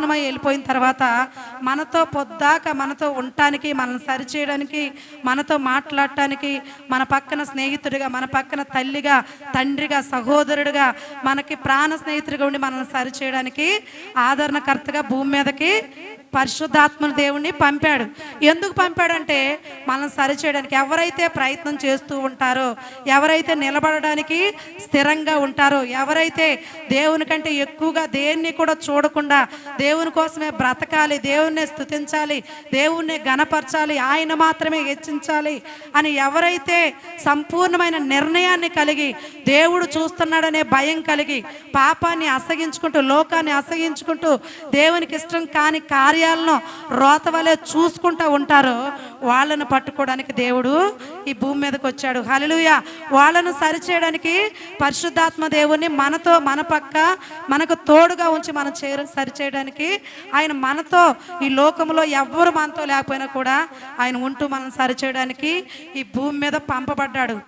ఆరోహణమై వెళ్ళిపోయిన తర్వాత మనతో పొద్దాక మనతో ఉండటానికి, మనల్ని సరిచేయడానికి, మనతో మాట్లాడటానికి, మన పక్కన స్నేహితుడిగా, మన పక్కన తల్లిగా, తండ్రిగా, సహోదరుడిగా, మనకి ప్రాణ స్నేహితుడిగా ఉండి మనల్ని సరిచేయడానికి ఆదరణకర్తగా భూమి మీదకి పరిశుద్ధాత్మ దేవుణ్ణి పంపాడు. ఎందుకు పంపాడంటే మనల్ని సరిచేయడానికి. ఎవరైతే ప్రయత్నం చేస్తూ ఉంటారో, ఎవరైతే నిలబడడానికి స్థిరంగా ఉంటారో, ఎవరైతే దేవుని కంటే ఎక్కువగా దేన్ని కూడా చూడకుండా దేవుని కోసమే బ్రతకాలి, దేవుణ్ణి స్తుతించాలి, దేవుణ్ణి ఘనపరచాలి, ఆయన మాత్రమే హెచ్చించాలి అని ఎవరైతే సంపూర్ణమైన నిర్ణయాన్ని కలిగి, దేవుడు చూస్తున్నాడనే భయం కలిగి, పాపాన్ని అసగించుకుంటూ, లోకాన్ని అసగించుకుంటూ, దేవునికి ఇష్టం కాని కార్యాలను రోతవలే చూసుకుంటూ ఉంటారో వాళ్ళను పట్టుకోవడానికి దేవుడు ఈ భూమి మీదకి వచ్చాడు. హల్లెలూయా. వాళ్ళను సరిచేయడానికి పరిశుద్ధాత్మ దేవుని మనతో, మన పక్క, మనకు తోడుగా ఉంచి మనం సరిచేయడానికి ఆయన మనతో, ఈ లోకంలో ఎవ్వరు మనతో లేకపోయినా కూడా ఆయన ఉంటూ మనం సరిచేయడానికి ఈ భూమి మీద పంపబడ్డాడు.